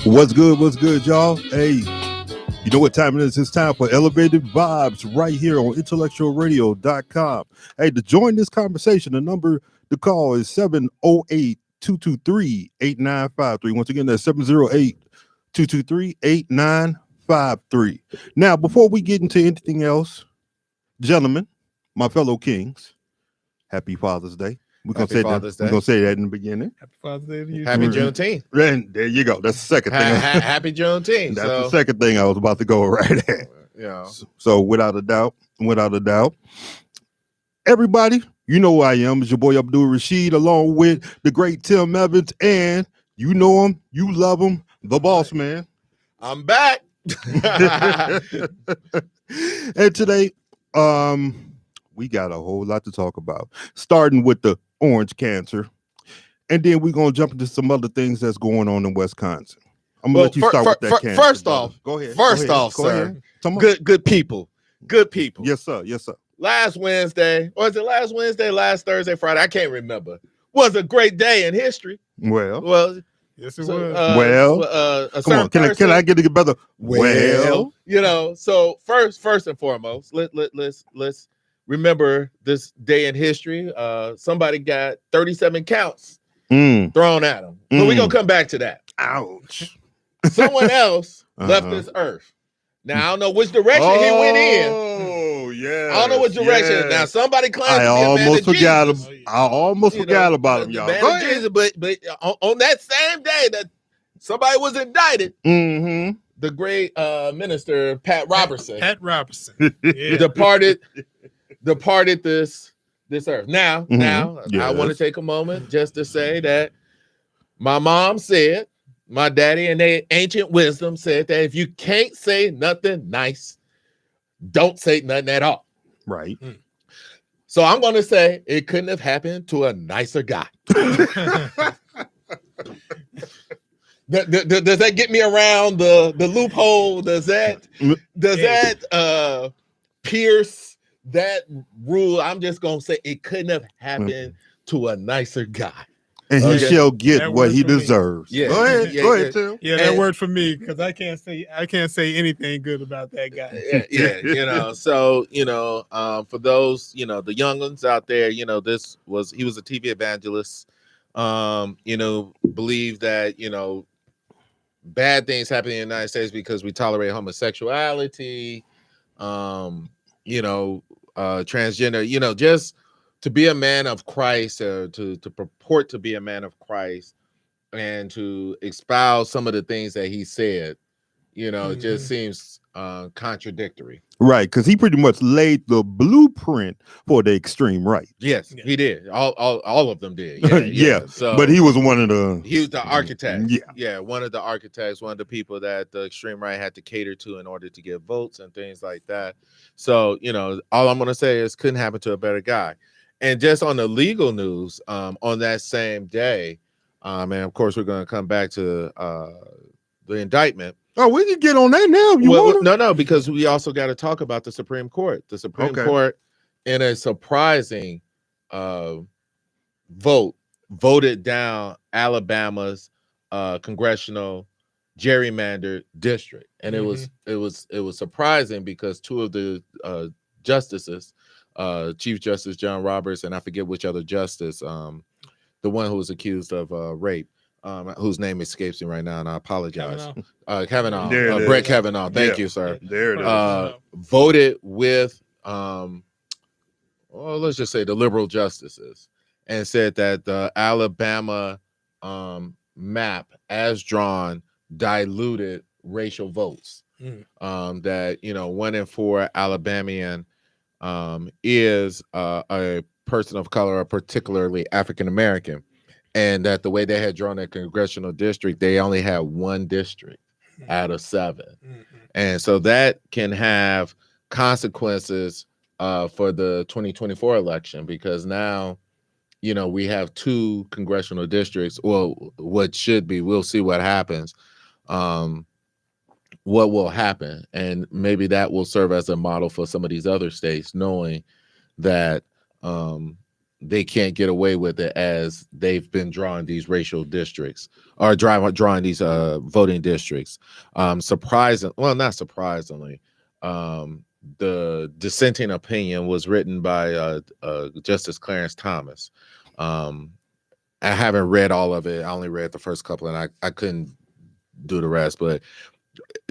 What's good, y'all? Hey, you know what time it is? It's time for Elevated Vibes right here on IntellectualRadio.com. Hey, to join this conversation, the number to call is 708-223-8953. Once again, that's 708-223-8953. Now, before we get into anything else, gentlemen, my fellow kings, happy Father's Day. We're gonna say that in the beginning. Happy Father's Day to you. Happy Juneteenth. And there you go. That's the second thing. Happy Juneteenth. That's the second thing I was about to go right at. Yeah. So without a doubt, everybody, you know who I am. It's your boy Abdul Rashid, along with the great Tim Evans, and you know him, you love him, the boss man. I'm back. And today, we got a whole lot to talk about, starting with the orange cancer, and then we're gonna jump into some other things that's going on in Wisconsin. I'm gonna let you start with that cancer. First off, go ahead. Sir, good people. Yes, sir. Last Wednesday, or is it last Wednesday, last Thursday, Friday? I can't remember. Was a great day in history. Well, yes, it was. Come on. Can I get it better? Well, you know. So first and foremost, let's remember this day in history. Somebody got 37 counts thrown at him. But we're gonna come back to that. Ouch. Someone else left this earth. Now I don't know which direction he went in. Oh yeah. I don't know which direction. Now somebody claims I almost forgot him. I almost forgot about him, the y'all. man Go of ahead. Jesus, but on that same day that somebody was indicted, the great minister Pat Robertson departed this earth. Now I want to take a moment just to say that my mom said, my daddy and their ancient wisdom said that if you can't say nothing nice, don't say nothing at all. Right. So I'm going to say it couldn't have happened to a nicer guy. Does that get me around the loophole? Does that pierce that rule? I'm just going to say it couldn't have happened to a nicer guy. And he shall get what he deserves. Yeah. Go ahead, Tim. Yeah, that worked for me because I can't say anything good about that guy. So for those, the young ones out there, he was a TV evangelist. Believe that, bad things happen in the United States because we tolerate homosexuality, transgender, just to be a man of Christ, to purport to be a man of Christ, and to espouse some of the things that he said, it just seems contradictory. Right, because he pretty much laid the blueprint for the extreme right. Yes, he did. All of them did. Yeah. So, but he was one of the. He was the architect. Yeah. One of the architects, one of the people that the extreme right had to cater to in order to get votes and things like that. So, all I'm going to say is couldn't happen to a better guy. And just on the legal news, on that same day, and of course, we're going to come back to the indictment. Oh, we can get on that now. No, because we also got to talk about the Supreme Court. The Supreme Court, in a surprising vote, voted down Alabama's congressional gerrymandered district, and it was surprising because two of the justices, Chief Justice John Roberts, and I forget which other justice, the one who was accused of rape, whose name escapes me right now, and I apologize. Kavanaugh, Brett Kavanaugh. Thank you, sir. There it is. Voted with, let's just say the liberal justices, and said that the Alabama map, as drawn, diluted racial votes. That 1 in 4 Alabamian is a person of color, or particularly African American, and that the way they had drawn their congressional district, they only had one district out of 7, and so that can have consequences for the 2024 election, because now we have 2 congressional districts. Well, what should be, we'll see what happens. What will happen, and maybe that will serve as a model for some of these other states, knowing that they can't get away with it as they've been drawing these racial districts or drawing these voting districts. Not surprisingly, the dissenting opinion was written by Justice Clarence Thomas. I haven't read all of it. I only read the first couple, and I couldn't do the rest, but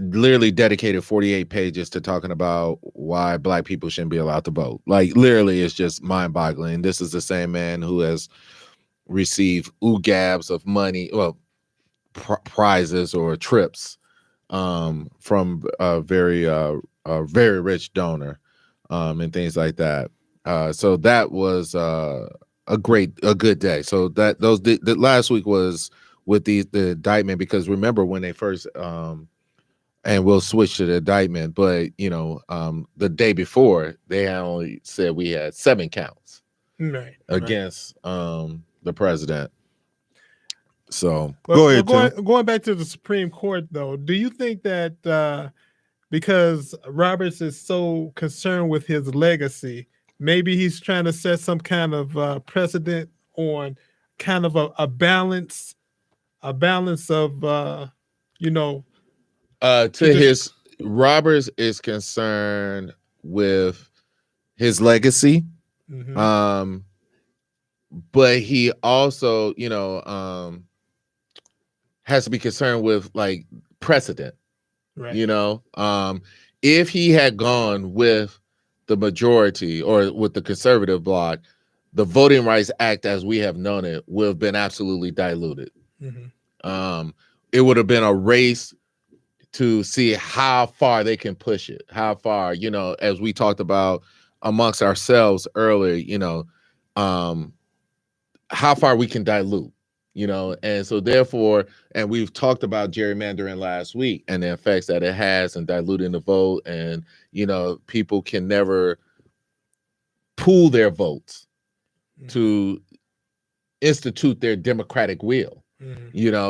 literally dedicated 48 pages to talking about why Black people shouldn't be allowed to vote. Like, literally, it's just mind-boggling. This is the same man who has received oogabs of money, well, prizes or trips from a very rich donor, and things like that. So that was a good day. So the last week was with the indictment, because remember when they first and we'll switch to the indictment, but the day before they only said we had 7 counts against the president. So go ahead, Tim. Going back to the Supreme Court, though, do you think that because Roberts is so concerned with his legacy, maybe he's trying to set some kind of precedent on kind of a balance of Roberts is concerned with his legacy, but he also has to be concerned with like precedent, right? If he had gone with the majority or with the conservative bloc, the Voting Rights Act as we have known it would have been absolutely diluted. It would have been a race to see how far they can push it, how far, as we talked about amongst ourselves earlier, how far we can dilute, and so therefore, and we've talked about gerrymandering last week and the effects that it has in diluting the vote, and people can never pool their votes to institute their democratic will.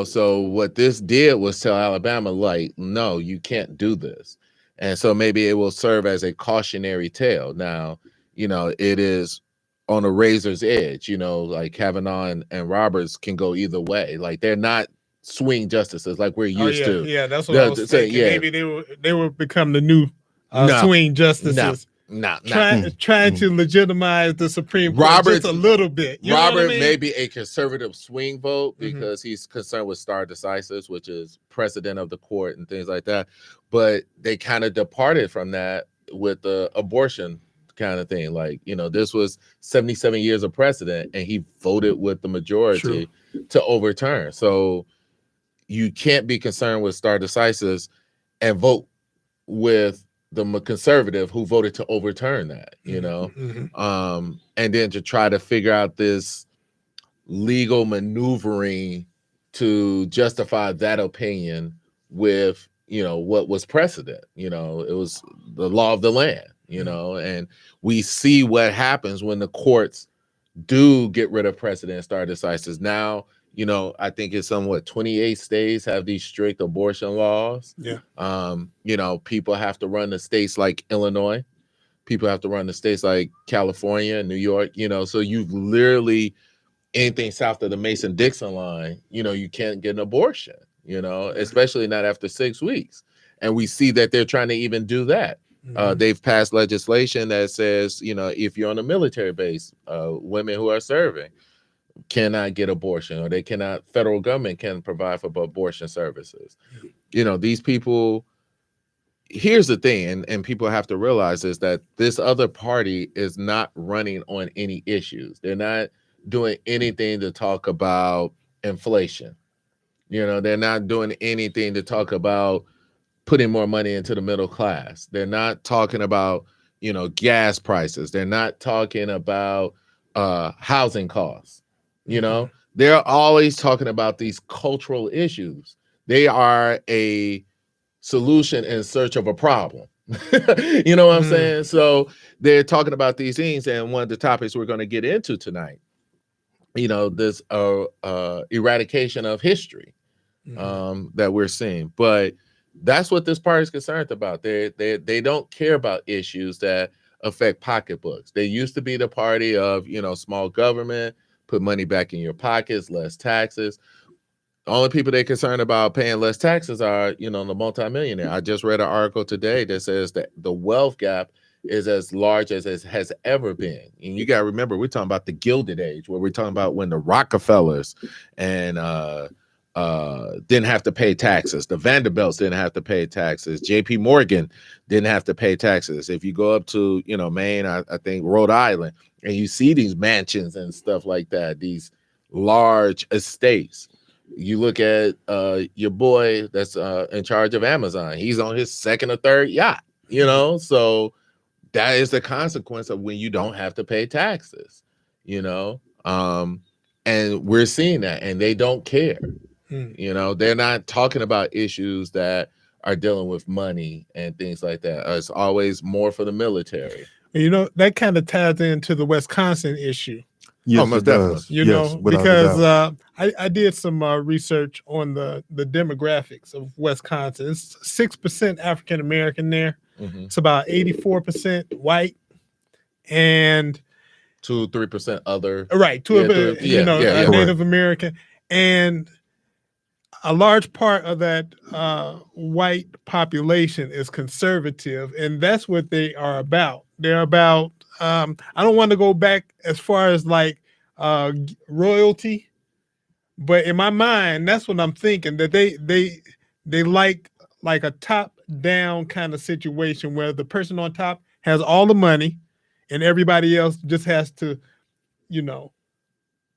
So what this did was tell Alabama, like, no, you can't do this. And so maybe it will serve as a cautionary tale. Now, it is on a razor's edge, like Kavanaugh and Roberts can go either way. Like, they're not swing justices like we're used to. Yeah, that's what I was thinking. Maybe they will become the new swing justices. Trying to legitimize the Supreme Court just a little bit. Robert may be a conservative swing vote because he's concerned with stare decisis, which is precedent of the court and things like that. But they kind of departed from that with the abortion kind of thing. Like, this was 77 years of precedent, and he voted with the majority to overturn. So you can't be concerned with stare decisis and vote with the conservative who voted to overturn that, and then to try to figure out this legal maneuvering to justify that opinion with, what was precedent. It was the law of the land, and we see what happens when the courts do get rid of precedent stare decisis. Now, I think it's 28 states have these strict abortion laws. People have to run the states like Illinois. People have to run the states like California, New York, so you've literally anything south of the Mason-Dixon line, you can't get an abortion, especially not after 6 weeks. And we see that they're trying to even do that. They've passed legislation that says, if you're on a military base, women who are serving cannot get abortion, or federal government can provide for abortion services. These people, here's the thing, and people have to realize is that this other party is not running on any issues. They're not doing anything to talk about inflation. They're not doing anything to talk about putting more money into the middle class. They're not talking about, gas prices. They're not talking about housing costs. They're always talking about these cultural issues. They are a solution in search of a problem. You know what I'm saying? So they're talking about these things, and one of the topics we're going to get into tonight, this eradication of history that we're seeing. But that's what this party is concerned about. They don't care about issues that affect pocketbooks. They used to be the party of, small government, put money back in your pockets, less taxes. The only people they're concerned about paying less taxes are, the multimillionaire. I just read an article today that says that the wealth gap is as large as it has ever been. And you got to remember, we're talking about the Gilded Age, where we're talking about when the Rockefellers and didn't have to pay taxes. The Vanderbilts didn't have to pay taxes. JP Morgan didn't have to pay taxes. If you go up to, Maine, I think Rhode Island, and you see these mansions and stuff like that, these large estates. You look at your boy that's in charge of Amazon. He's on his second or third yacht, so that is the consequence of when you don't have to pay taxes, and we're seeing that, and they don't care. They're not talking about issues that are dealing with money and things like that. It's always more for the military. That kind of ties into the Wisconsin issue. Yes, most it does. definitely. Because I did some research on the demographics of Wisconsin. It's 6% African American there. Mm-hmm. It's about 84% white, and 2-3% other. Right, Native American, and a large part of that white population is conservative, and that's what they are about. They're about. I don't want to go back as far as like royalty, but in my mind, that's what I'm thinking. That they like a top-down kind of situation where the person on top has all the money, and everybody else just has to,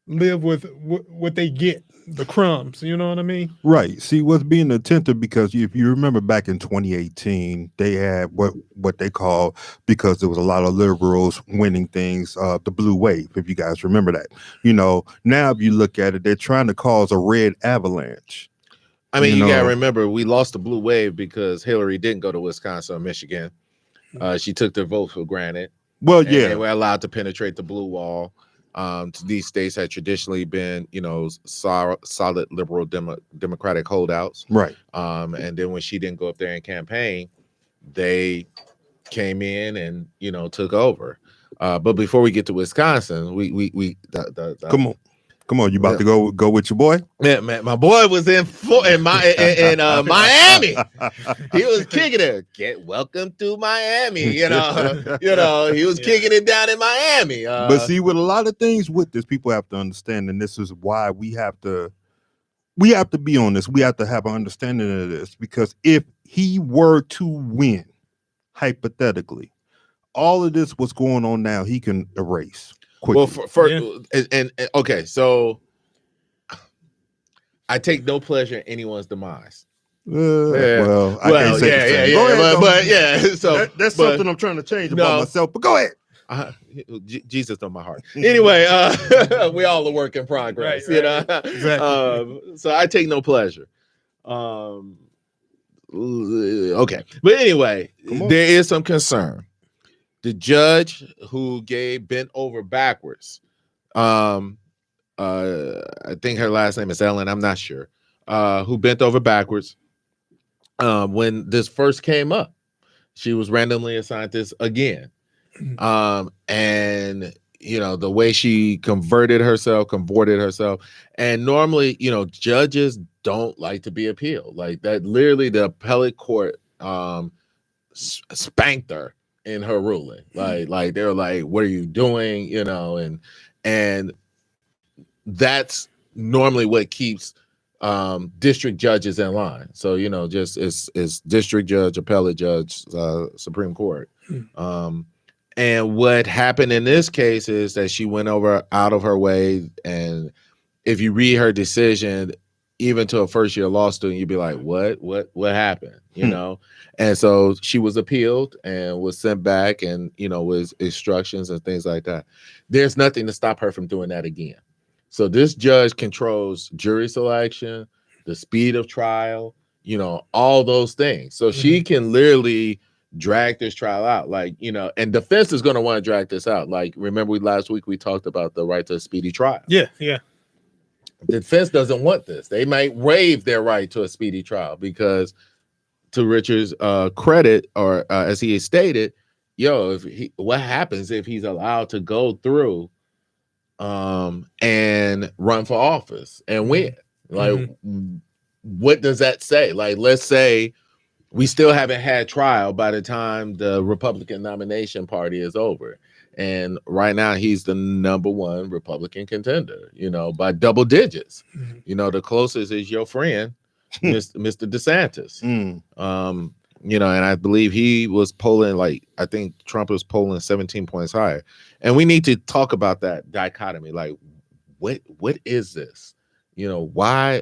live with what they get. The crumbs, you know what I mean? Right. See, what's being attempted, because if you remember back in 2018, they had what they call, because there was a lot of liberals winning things, the blue wave, if you guys remember that. Now if you look at it, they're trying to cause a red avalanche. I mean, you got to remember, we lost the blue wave because Hillary didn't go to Wisconsin or Michigan. She took their vote for granted. Well, yeah. They were allowed to penetrate the blue wall. These states had traditionally been, solid liberal democratic holdouts. Right. And then when she didn't go up there and campaign, they came in and, took over. But before we get to Wisconsin, Come on, you about to go with your boy? Yeah, man, my boy was in Miami. He was kicking it. Welcome to Miami. He was kicking it down in Miami. But see, with a lot of things with this, people have to understand, and this is why we have to be on this. We have to have an understanding of this, because if he were to win, hypothetically, all of this what's going on now, he can erase quickly. Well, okay, so I take no pleasure in anyone's demise. Well, I can't say So that's something I'm trying to change about myself. But go ahead. Jesus on my heart. Anyway, we all a work in progress, Exactly. So I take no pleasure. Okay, but anyway, there is some concern. The judge who bent over backwards, I think her last name is Ellen, I'm not sure, who bent over backwards when this first came up. She was randomly assigned this again. And, the way she converted herself, and normally, judges don't like to be appealed. Like that, literally the appellate court spanked her in her ruling. Like they were like, what are you doing? And that's normally what keeps district judges in line. So, just it's district judge, appellate judge, Supreme Court. And what happened in this case is that she went out of her way. And if you read her decision, even to a first year law student, you'd be like, what happened? And so she was appealed and was sent back, and, with instructions and things like that. There's nothing to stop her from doing that again. So this judge controls jury selection, the speed of trial, all those things. So she can literally drag this trial out, and defense is going to want to drag this out. Like, remember last week we talked about the right to a speedy trial. Yeah. The defense doesn't want this. They might waive their right to a speedy trial because, to Richard's credit, or as he stated, what happens if he's allowed to go through and run for office and win? Like, what does that say? Like, let's say we still haven't had trial by the time the Republican nomination party is over. And right now he's the number one Republican contender, by double digits. The closest is your friend, Mr. DeSantis. And I believe he was polling, I think Trump was polling 17 points higher. And we need to talk about that dichotomy. Like, what is this? Why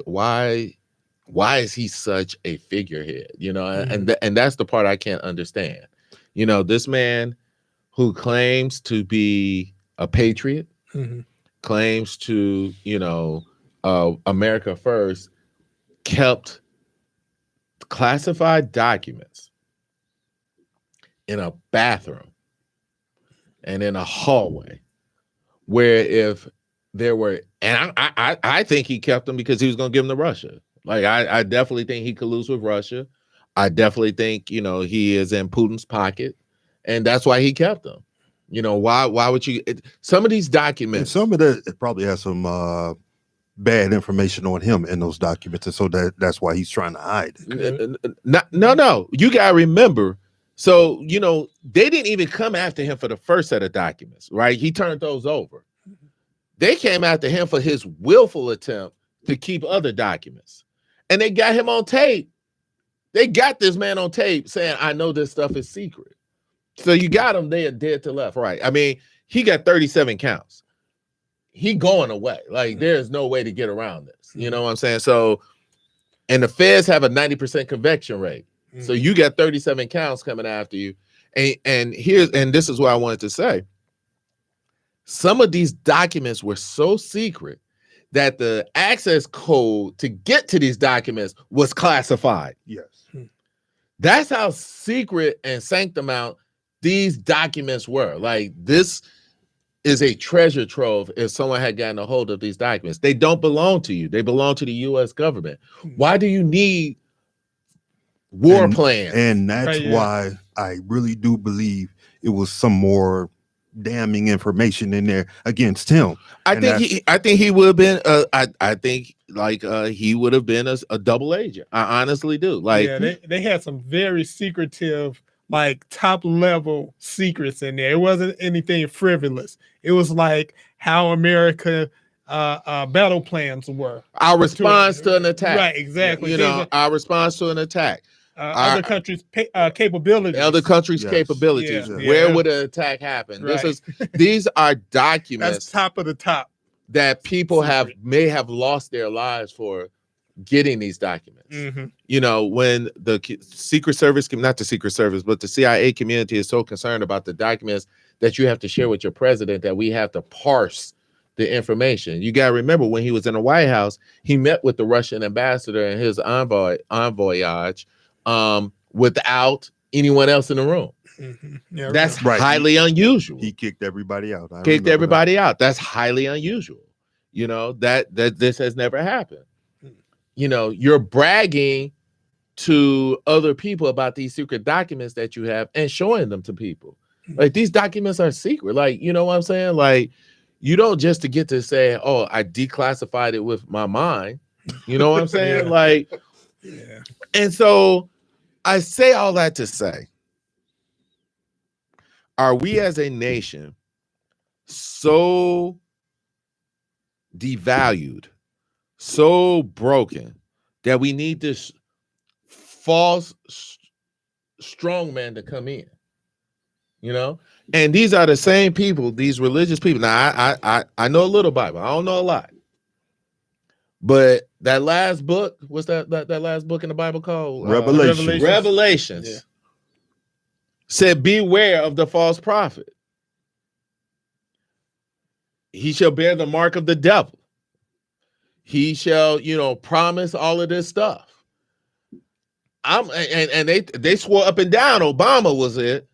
is he such a figurehead? And that's the part I can't understand. This man who claims to be a patriot, claims to, America first, kept classified documents in a bathroom and in a hallway where if there were, and I think he kept them because he was going to give them to Russia. Like, I definitely think he colludes with Russia. I definitely think, he is in Putin's pocket, and that's why he kept them. Why would you? Some of these documents, and some of that, it probably has some bad information on him in those documents, and so that's why he's trying to hide it. No, you gotta remember. So they didn't even come after him for the first set of documents, right? He turned those over. They came after him for his willful attempt to keep other documents, and they got him on tape. They got this man on tape saying, "I know this stuff is secret." So you got him there dead to left, right? I mean, he got 37 counts. He going away. Like, there's no way to get around this. You know what I'm saying? So, and the feds have a 90% conviction rate. So you got 37 counts coming after you. And this is what I wanted to say. Some of these documents were so secret that the access code to get to these documents was classified. Yes. That's how secret and sanctimount these documents were. Like, this is a treasure trove if someone had gotten a hold of these documents. They don't belong to you. They belong to the U.S. government. Why do you need war plans? And that's why I really do believe it was some more damning information in there against him. I think he would have been he would have been a double agent. I honestly do. Like, they had some very secretive, like, top level secrets in there. It wasn't anything frivolous. It was like how America battle plans were. Our response to an attack. Right, exactly. Our response to an attack. Other countries' capabilities. Other countries' capabilities. Yeah. Where would an attack happen? Right. These are documents. That's top of the top. That people may have lost their lives for getting these documents. When the Secret Service, not the Secret Service, but the CIA community is so concerned about the documents that you have to share with your president that we have to parse the information. You got to remember, when he was in the White House, he met with the Russian ambassador and his envoyage without anyone else in the room. That's highly unusual. He kicked everybody out. That's highly unusual. That this has never happened. You're bragging to other people about these secret documents that you have and showing them to people. Like, these documents are secret. Like, you know what I'm saying? Like, you don't just to get to say, "Oh, I declassified it with my mind." You know what I'm saying? Like, and so I say all that to say, are we as a nation so devalued, so broken, that we need this false strong man to come in? And these are the same people, these religious people. Now, I know a little Bible. I don't know a lot. But that last book, what's that last book in the Bible called? Revelations. Said, beware of the false prophet. He shall bear the mark of the devil. He shall, promise all of this stuff. And they swore up and down Obama was it.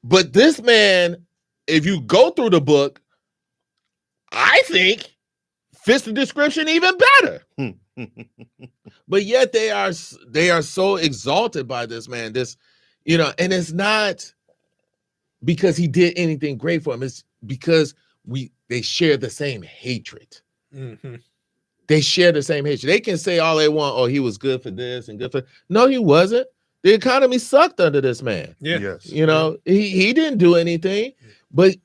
But this man, if you go through the book, I think fits the description even better. But yet they are so exalted by this man. And it's not because he did anything great for him. It's because they share the same hatred. Mm-hmm. They share the same hatred. They can say all they want. Oh, he was good for this and good for. No, he wasn't. The economy sucked under this man. Yeah. Yes. He didn't do anything. But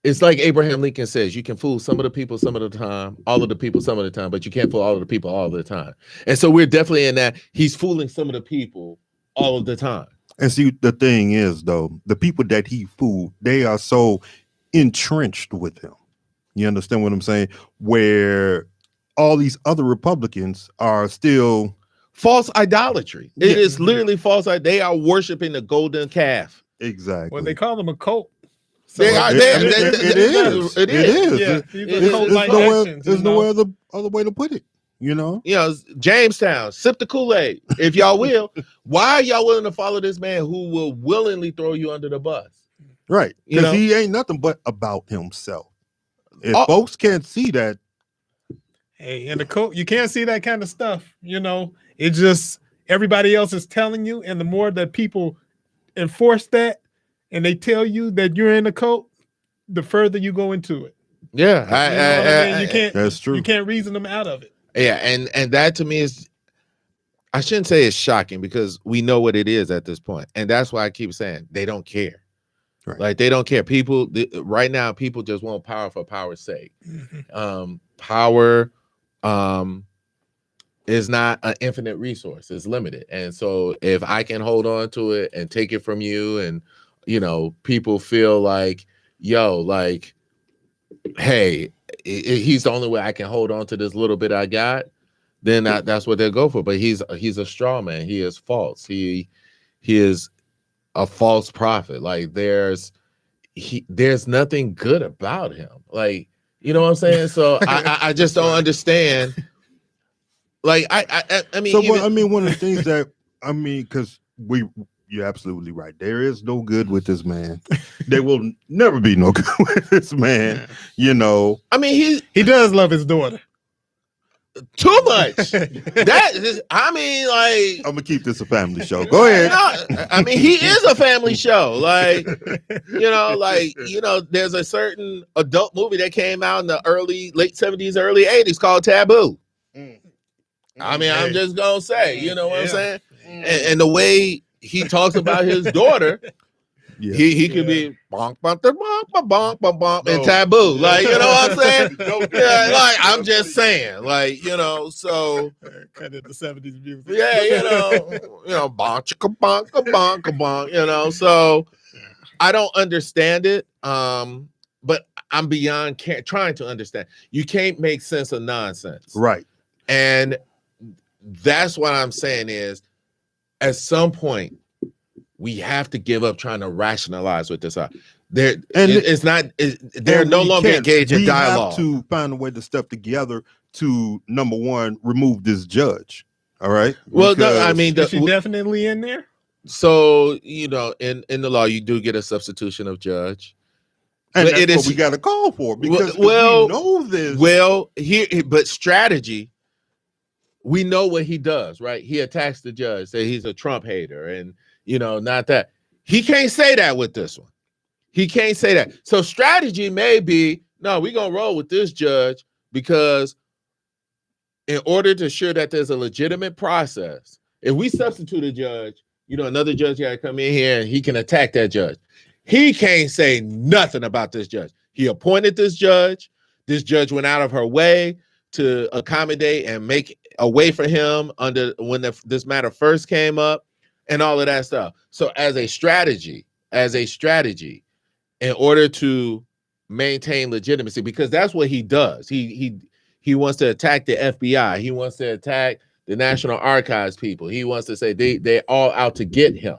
it's like Abraham Lincoln says, you can fool some of the people some of the time, all of the people some of the time, but you can't fool all of the people all the time. And so we're definitely in that. He's fooling some of the people all of the time. And see, the thing is, though, the people that he fooled, they are so entrenched with him. You understand what I'm saying? Where all these other Republicans are still false idolatry. It is literally false. They are worshiping the golden calf. Exactly. Well, they call them a cult. So It is. Yeah, There's no other way to put it. Jamestown, sip the Kool-Aid, if y'all will. Why are y'all willing to follow this man who will willingly throw you under the bus? Right. Because he ain't nothing but about himself. If folks can't see that. Hey, in the cult, you can't see that kind of stuff. It just everybody else is telling you, and the more that people enforce that and they tell you that you're in a cult, the further you go into it. Yeah, you can't. That's true. You can't reason them out of it. Yeah, and that to me is, I shouldn't say it's shocking because we know what it is at this point, and that's why I keep saying they don't care. Right. Like they don't care. People right now, people just want power for power's sake. Mm-hmm. Power is not an infinite resource; it's limited. And so, if I can hold on to it and take it from you, and people feel like, hey, he's the only way I can hold on to this little bit I got, then that's what they'll go for. But he's a straw man. He is false. He is a false prophet. Like there's nothing good about him. Like, you know what I'm saying? So I just don't understand. Like I mean, so one of the things that because you're absolutely right. There is no good with this man. There will never be no good with this man. I mean, he does love his daughter too much. I'm gonna keep this a family show. Go ahead. He is a family show. Like, there's a certain adult movie that came out in the late 70s, early 80s called Taboo. I'm just gonna say, you know what I'm saying? And the way he talks about his daughter, he could be bonk, bonk, bonk, bonk, bonk, bonk, and Taboo. Like, you know what I'm saying? Like, I'm just saying, like, so kind of the 70s music. Bonk, chicka, bonk, bonk, bonk, so I don't understand it. But I'm beyond trying to understand. You can't make sense of nonsense. Right. And that's what I'm saying is, at some point, we have to give up trying to rationalize with this. They're no longer engaged in dialogue. We have to find a way to step together to, number one, remove this judge. All right. Well, is she definitely in there? So in the law, you do get a substitution of judge, and that's what we got to call for because we know this. Well, but strategy. We know what he does, right? He attacks the judge, say he's a Trump hater, and not that. He can't say that with this one. He can't say that. So strategy may be, no, we're gonna roll with this judge because in order to ensure that there's a legitimate process, if we substitute a judge, another judge gotta come in here and he can attack that judge. He can't say nothing about this judge. He appointed this judge. This judge went out of her way to accommodate and make a way for him when this matter first came up and all of that stuff. So as a strategy, in order to maintain legitimacy, because that's what he does. He wants to attack the FBI. He wants to attack the National Archives people. He wants to say they're all out to get him,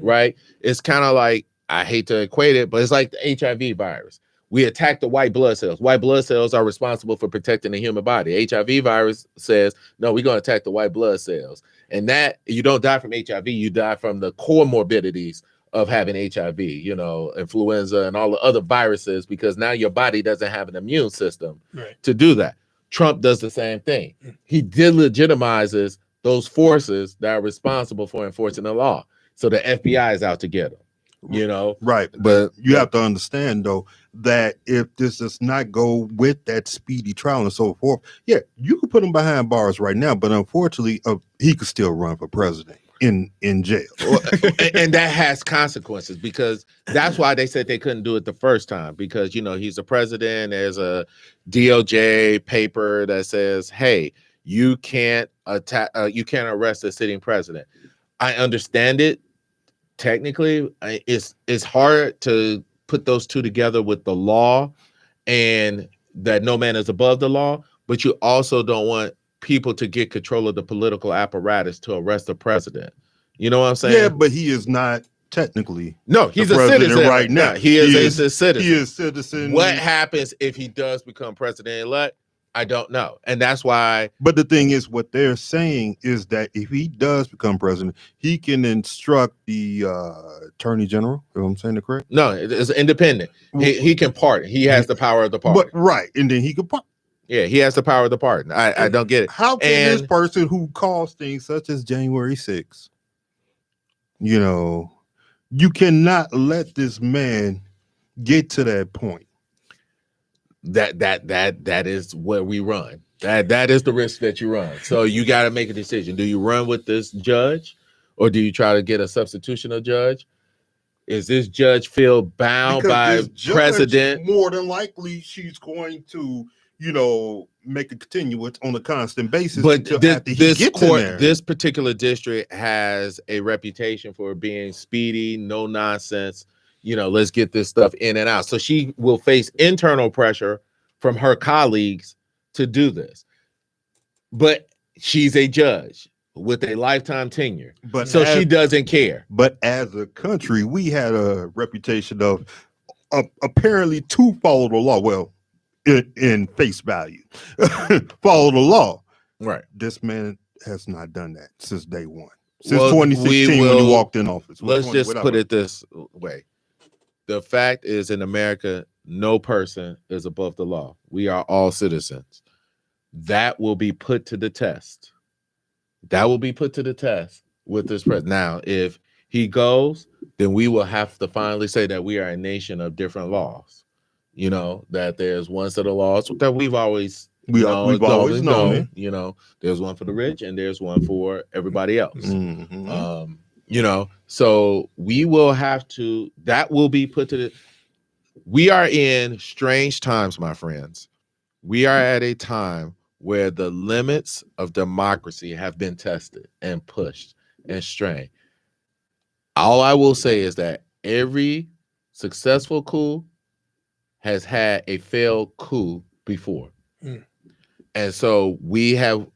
right? It's kind of like, I hate to equate it, but it's like the HIV virus. We attack the white blood cells. White blood cells are responsible for protecting the human body. HIV virus says, no, we're going to attack the white blood cells. And that you don't die from HIV, you die from the comorbidities of having HIV, influenza and all the other viruses, because now your body doesn't have an immune system to do that. Trump does the same thing. He delegitimizes those forces that are responsible for enforcing the law. So the FBI is out to get them. Right. But you have to understand, though, that if this does not go with that speedy trial and so forth, yeah, you could put him behind bars right now, but unfortunately, he could still run for president in jail. And that has consequences, because that's why they said they couldn't do it the first time, because he's the president. There's a DOJ paper that says, hey, you can't arrest a sitting president. I understand it. Technically, it's hard to put those two together with the law and that no man is above the law, but you also don't want people to get control of the political apparatus to arrest the president. You know what I'm saying? Yeah, but he is not technically. No, he's a citizen right now. He is a citizen. He is citizen. What happens if he does become president-elect? I don't know. And that's why. But the thing is, what they're saying is that if he does become president, he can instruct the attorney general. You know what I'm saying? Correct? No, it's independent. He can pardon. He has the power of the pardon. But right. And then he can pardon. Yeah, he has the power of the pardon. I don't get it. How can this person who caused things such as January 6th, you cannot let this man get to that point. That is where we run. That is the risk that you run. So you got to make a decision. Do you run with this judge, or do you try to get a substitutional judge? Is this judge feel bound by precedent? More than likely, she's going to, make a continuance on a constant basis. But this particular district has a reputation for being speedy, no nonsense. Let's get this stuff in and out. So she will face internal pressure from her colleagues to do this. But she's a judge with a lifetime tenure. So she doesn't care. But as a country, we had a reputation of apparently to follow the law. Well, in face value, follow the law. Right. This man has not done that since day one. Since 2016 when he walked in office. Let's just put it this way. The fact is, in America, no person is above the law. We are all citizens. That will be put to the test. That will be put to the test with this president. Now, if he goes, then we will have to finally say that we are a nation of different laws. That there's one set of laws that we've always always known. There's one for the rich and there's one for everybody else. Mm-hmm. So we will have to, that will be put to the, we are in strange times, my friends. We are at a time where the limits of democracy have been tested and pushed and strained. All I will say is that every successful coup has had a failed coup before. And so we have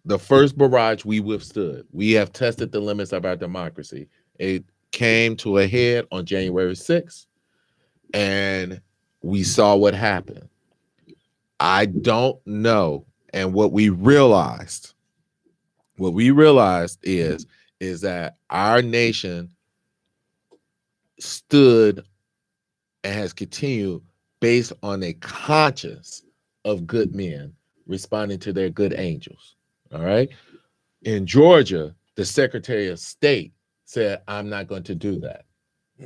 the first barrage we withstood. We have tested the limits of our democracy. It came to a head on January 6th, and we saw what happened. I don't know. And what we realized is that our nation stood and has continued based on a conscience of good men responding to their good angels. All right. In Georgia, the Secretary of State said, I'm not going to do that.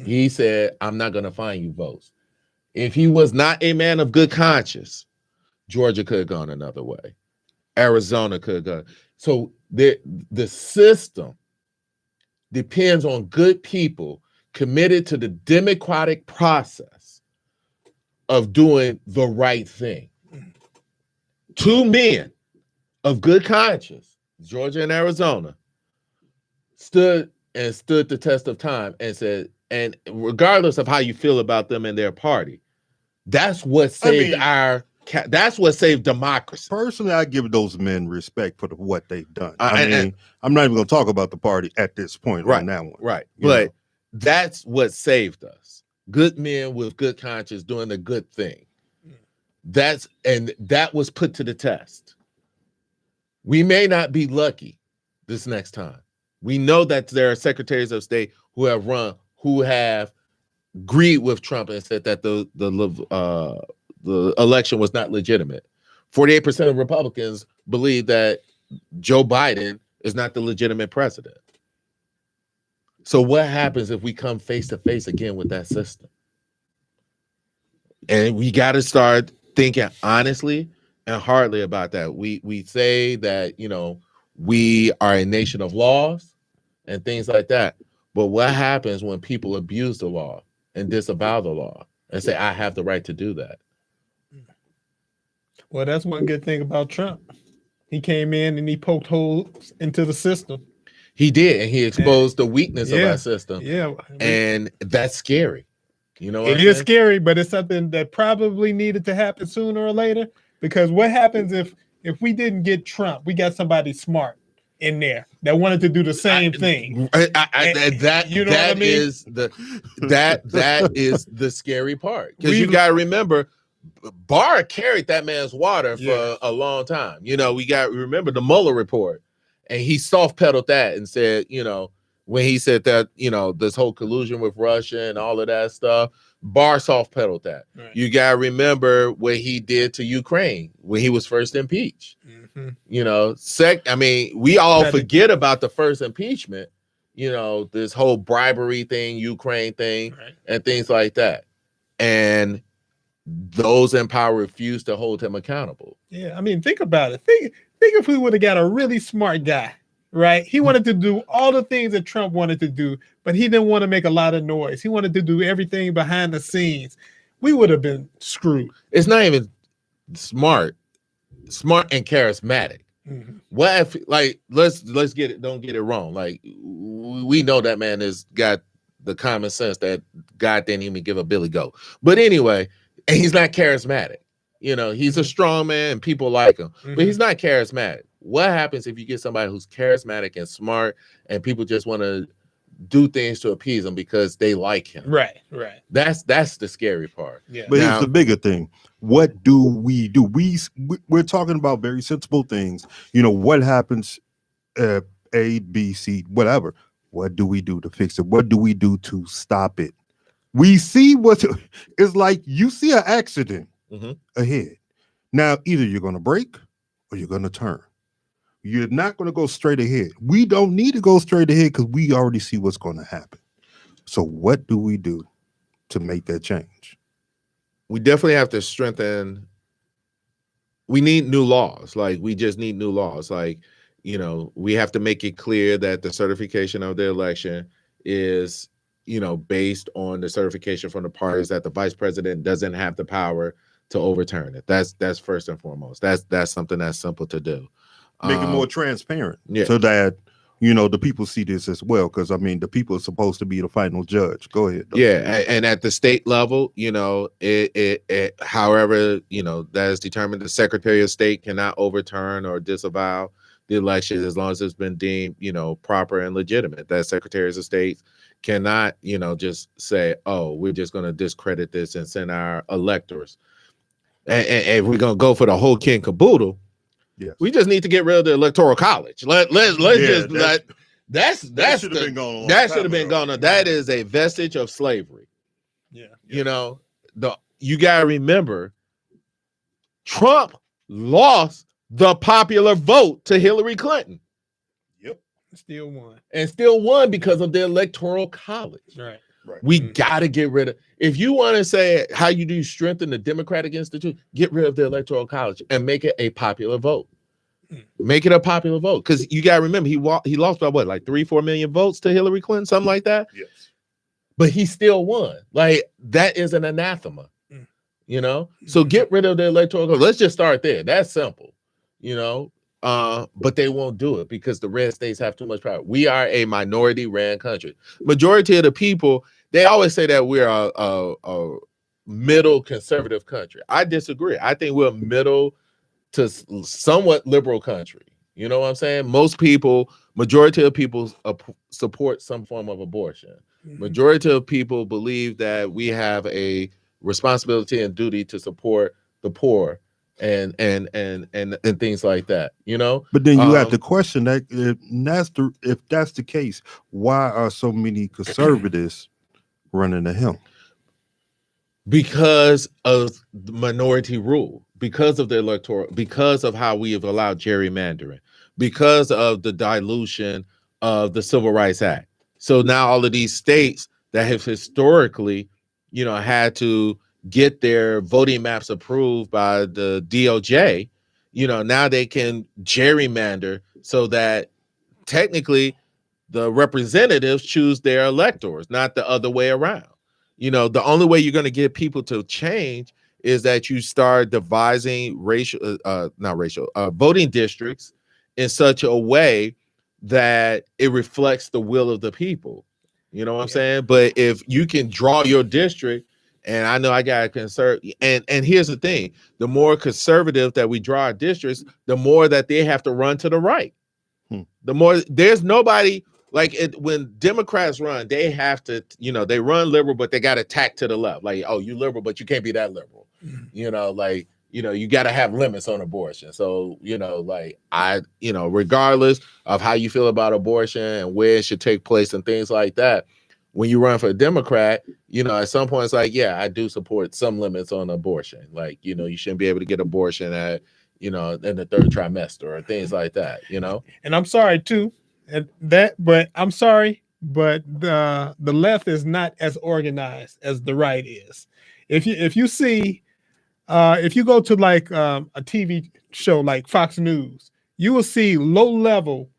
He said, I'm not going to find you votes. If he was not a man of good conscience, Georgia could have gone another way. Arizona could have gone. So the system depends on good people committed to the democratic process of doing the right thing. Two men of good conscience, Georgia and Arizona, stood the test of time and said, and regardless of how you feel about them and their party, that's what saved that's what saved democracy. Personally, I give those men respect for what they've done. I'm not even going to talk about the party at this point on that one. Right. But that's what saved us. Good men with good conscience doing the good thing. That was put to the test. We may not be lucky this next time. We know that there are secretaries of state who have agreed with Trump and said that the election was not legitimate. 48% of Republicans believe that Joe Biden is not the legitimate president. So what happens if we come face to face again with that system? And we got to start thinking honestly and hardly about that. We say that, you know, we are a nation of laws and things like that. But what happens when people abuse the law and disavow the law and say, I have the right to do that? Well, that's one good thing about Trump. He came in and he poked holes into the system. He did, and he exposed the weakness of our system. Yeah. And that's scary. You know, it is scary, but it's something that probably needed to happen sooner or later. Because what happens if we didn't get Trump, we got somebody smart in there that wanted to do the same thing. That is the scary part, because you got to remember, Barr carried that man's water for a long time. You know, we got to remember the Mueller report, and he soft pedaled that and said, you know, when he said that, you know, this whole collusion with Russia and all of that stuff, Barr soft pedaled that. Right. You got to remember what he did to Ukraine when he was first impeached. Mm-hmm. You know, I mean, we all forget about the first impeachment, you know, this whole bribery thing, Ukraine thing, and things like that. And those in power refuse to hold him accountable. Yeah, I mean, think about it. Think if we would have got a really smart guy, right? He wanted to do all the things that Trump wanted to do, but he didn't want to make a lot of noise. He wanted to do everything behind the scenes. We would have been screwed. It's not even smart and charismatic. Mm-hmm. What if, like, let's get it, don't get it wrong. Like, we know that man has got the common sense that God didn't even give a Billy Goat. But anyway, and he's not charismatic. You know, he's a strong man and people like him, but he's not charismatic. What happens if you get somebody who's charismatic and smart and people just want to do things to appease him because they like him? Right. That's the scary part. Yeah. But here's the bigger thing. What do? We're talking about very sensible things. You know, what happens, A, B, C, whatever. What do we do to fix it? What do we do to stop it? We see it's like you see an accident ahead. Now, either you're going to brake or you're going to turn. You're not going to go straight ahead. We don't need to go straight ahead because we already see what's going to happen. So what do we do to make that change? We definitely have to strengthen. We need new laws. Like, we just need new laws. Like, you know, we have to make it clear that the certification of the election is, you know, based on the certification from the parties, that the vice president doesn't have the power to overturn it. That's first and foremost. That's something that's simple to do. Make it more transparent, so that, you know, the people see this as well. Because I mean, the people are supposed to be the final judge. Go ahead. And at the state level, you know, it however, you know, that is determined, the Secretary of State cannot overturn or disavow the election as long as it's been deemed, you know, proper and legitimate. That Secretaries of State cannot, you know, just say, oh, we're just going to discredit this and send our electors. And we're going to go for the whole kit and caboodle. Yes. We just need to get rid of the Electoral College. That should have been gone. That should have been gone. That is a vestige of slavery. Yeah. You know, you got to remember, Trump lost the popular vote to Hillary Clinton. Yep. Still won because of the Electoral College. Right. We got to get rid of. If you want to say how you do strengthen the democratic institution, get rid of the Electoral College and make it a popular vote. Make it a popular vote, because you got to remember he lost by what, like 3-4 million votes to Hillary Clinton, something like that. Yes. But he still won. Like, that is an anathema. You know. So get rid of the Electoral College. Let's just start there. That's simple. You know. But they won't do it because the red states have too much power. We are a minority ran country. Majority of the people, they always say that we're a middle conservative country. I disagree. I think we're a middle to somewhat liberal country. You know what I'm saying? Majority of people support some form of abortion. Majority of people believe that we have a responsibility and duty to support the poor and things like that, you know. But then you have to question that if that's the case, why are so many conservatives running to him? Because of the minority rule. because of the electoral, because of how we have allowed gerrymandering, because of the dilution of the Civil Rights Act. So now all of these states that have historically, had to get their voting maps approved by the DOJ, now they can gerrymander so that technically the representatives choose their electors, not the other way around. The only way you're going to get people to change is that you start devising voting districts in such a way that it reflects the will of the people. You know what I'm saying? But if you can draw your district, and I know I got to conserve, and here's the thing, the more conservative that we draw our districts, the more that they have to run to the right. The more, there's nobody like it when Democrats run, they have to, they run liberal, but they got to tack to the left. Like, oh, you liberal, but you can't be that liberal. You got to have limits on abortion. So, regardless of how you feel about abortion and where it should take place and things like that, when you run for a Democrat, at some point it's like, yeah, I do support some limits on abortion. Like, you shouldn't be able to get abortion at, in the third trimester or things like that, And I'm sorry too, but I'm sorry, but the left is not as organized as the right is. If you see, if you go to like a TV show like Fox News, you will see low-level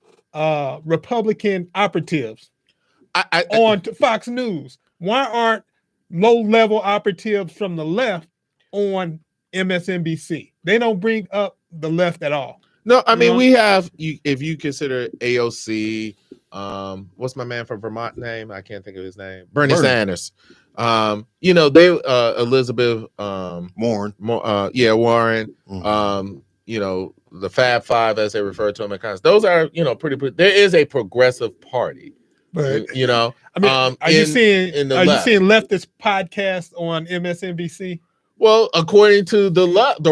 Republican operatives on Fox News. Why aren't low-level operatives from the left on MSNBC? They don't bring up the left at all. No, I mean, we have, if you consider AOC, what's my man from Vermont name? I can't think of his name. Bernie Sanders. They Elizabeth Warren. Warren. The Fab Five, as they refer to them in Congress. Those are, pretty. There is a progressive party. But I mean, are you seeing leftist podcasts on MSNBC? Well, according to the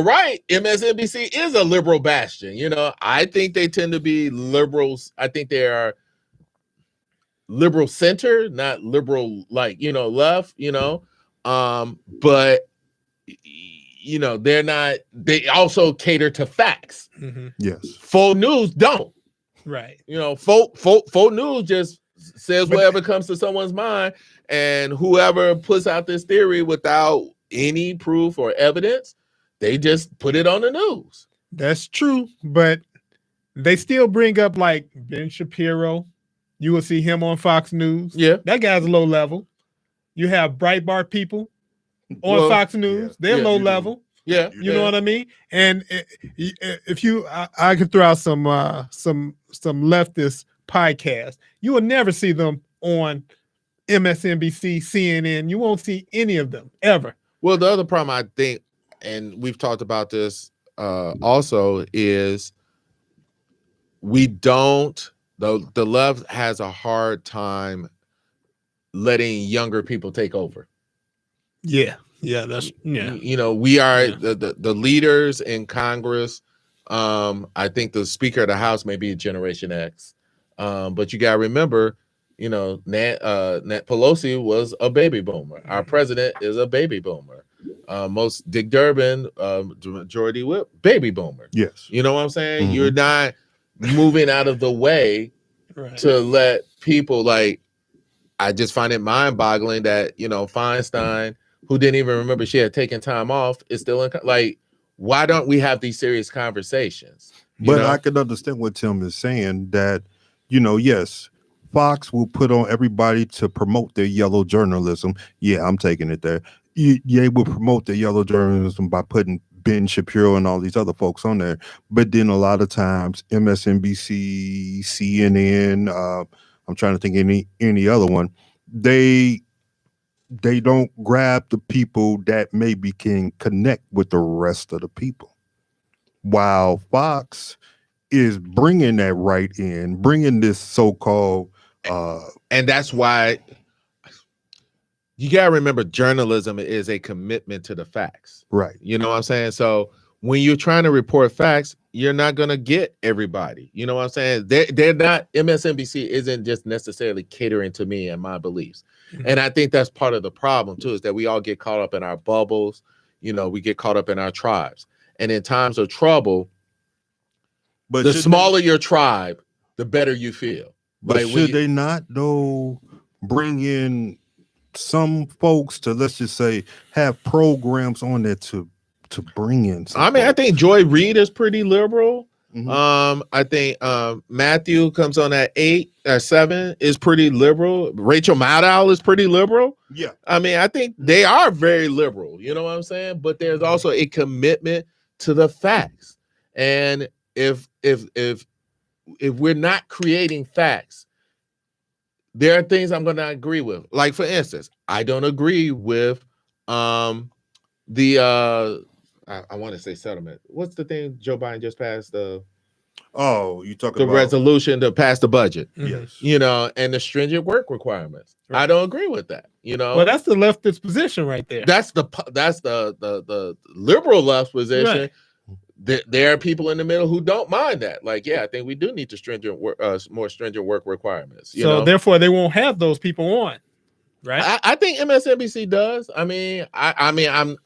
right, MSNBC is a liberal bastion. I think they tend to be liberals. I think they are liberal center, not liberal left. But they're not. They also cater to facts. Mm-hmm. Yes. Faux news don't. Right. Faux news just says whatever comes to someone's mind, and whoever puts out this theory without any proof or evidence, they just put it on the news. That's true, but they still bring up like Ben Shapiro. You will see him on Fox News. Yeah, that guy's low level. You have Breitbart people on Fox News. They're low level. Yeah, you know what I mean. And if I could throw out some leftist podcasts, you will never see them on MSNBC, CNN. You won't see any of them ever. Well, the other problem I think, and we've talked about this also, is the left has a hard time letting younger people take over. Yeah. We are the leaders in Congress. I think the Speaker of the House may be Generation X, but you got to remember, Nancy Pelosi was a baby boomer. Our president is a baby boomer. Most Dick Durbin, majority whip, baby boomer. Yes. You know what I'm saying? Mm-hmm. You're not moving out of the way to let people like. I just find it mind-boggling that Feinstein, who didn't even remember she had taken time off, is still in. Like, why don't we have these serious conversations? But I can understand what Tim is saying. That yes. Fox will put on everybody to promote their yellow journalism. Yeah, I'm taking it there. They will promote their yellow journalism by putting Ben Shapiro and all these other folks on there. But then a lot of times, MSNBC, CNN, I'm trying to think any other one, they don't grab the people that maybe can connect with the rest of the people. While Fox is bringing that right in, bringing this so-called and that's why you gotta remember, journalism is a commitment to the facts. Right. You know what I'm saying? So when you're trying to report facts, you're not gonna get everybody. You know what I'm saying? They're not, MSNBC isn't just necessarily catering to me and my beliefs. Mm-hmm. And I think that's part of the problem too, is that we all get caught up in our bubbles. We get caught up in our tribes. And in times of trouble, But the smaller your tribe, the better you feel. But like, should they not, though, bring in some folks to, let's just say, have programs on there to bring in some I folks? think Joy Reid is pretty liberal. Mhm. I think Matthew comes on at 8 or 7 is pretty liberal. Rachel Maddow is pretty liberal. Yeah. I mean, I think they are very liberal, you know what I'm saying? But there's also a commitment to the facts. And if we're not creating facts, there are things I'm going to agree with. Like, for instance, I don't agree with I want to say settlement. What's the thing Joe Biden just passed? You talking the about resolution to pass the budget. Yes. You know, and the stringent work requirements. Right. I don't agree with that. You know, well, that's the leftist position right there. That's the liberal left position. Right. There are people in the middle who don't mind that. Like, yeah, I think we do need to more stringent work requirements. You know? Therefore, they won't have those people on, right? I think MSNBC does. I mean, I'm a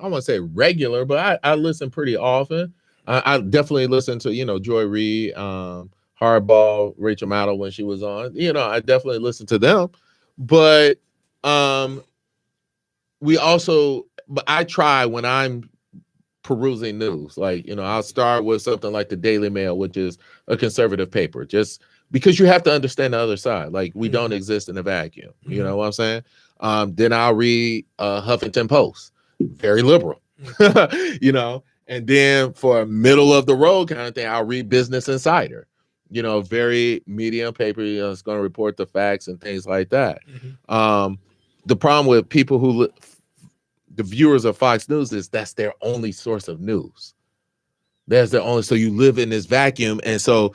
I won't say regular, but I listen pretty often. I definitely listen to Joy Reid, Hardball, Rachel Maddow when she was on. I definitely listen to them, but I try when I'm perusing news, like, I'll start with something like the Daily Mail, which is a conservative paper, just because you have to understand the other side. Like, we don't exist in a vacuum. You know what I'm saying? Then I'll read Huffington Post, very liberal, and then for a middle of the road kind of thing, I'll read Business Insider, very medium paper, it's going to report the facts and things like that. The problem with people the viewers of Fox News is that's their only source of news. So you live in this vacuum. And so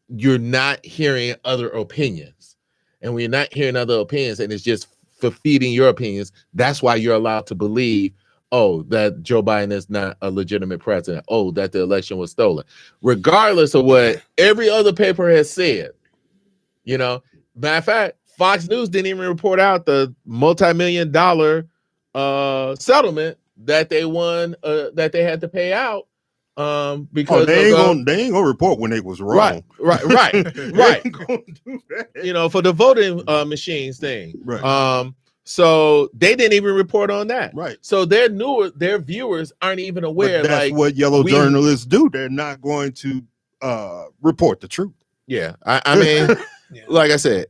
you're not hearing other opinions. And when you're not hearing other opinions and it's just for feeding your opinions, that's why you're allowed to believe, that Joe Biden is not a legitimate president. That the election was stolen, regardless of what every other paper has said. Matter of fact, Fox News didn't even report out the multi-million-dollar settlement that they won, that they had to pay out, because they ain't gonna report when they was wrong. Right. They ain't gonna do that. For the voting machines thing. Right. So they didn't even report on that. Right. So their viewers aren't even aware. But that's what yellow journalists do. They're not going to report the truth. Yeah. I mean, like I said,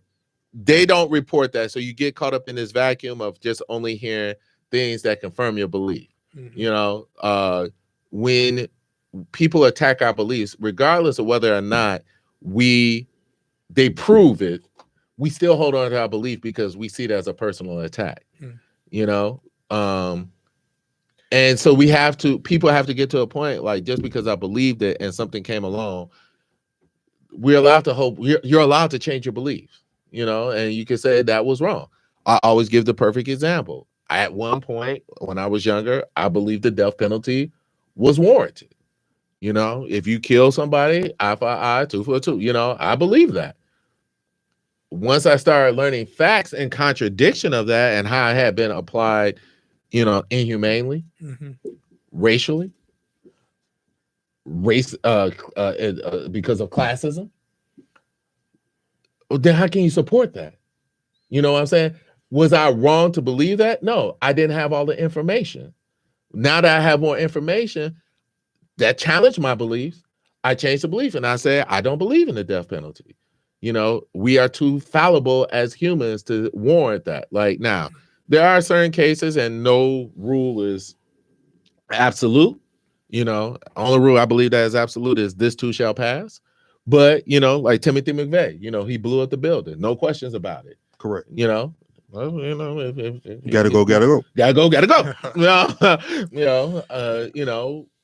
they don't report that. So you get caught up in this vacuum of just only hearing things that confirm your belief. When people attack our beliefs, regardless of whether or not they prove it, we still hold on to our belief because we see it as a personal attack. And so people have to get to a point, like, just because I believed it and something came along, we're allowed to hope. You're allowed to change your beliefs, and you can say that was wrong. I always give the perfect example. At one point when I was younger, I believed the death penalty was warranted. If you kill somebody, eye for eye, tooth for tooth, I believe that. Once I started learning facts and contradiction of that and how it had been applied, inhumanely, racially, because of classism, then how can you support that? You know what I'm saying? Was I wrong to believe that? No, I didn't have all the information. Now that I have more information that challenged my beliefs, I changed the belief and I said, I don't believe in the death penalty. We are too fallible as humans to warrant that. Like, now, there are certain cases and no rule is absolute. Only rule I believe that is absolute is this too shall pass. But, like Timothy McVeigh, he blew up the building. No questions about it. Correct. Well, gotta go.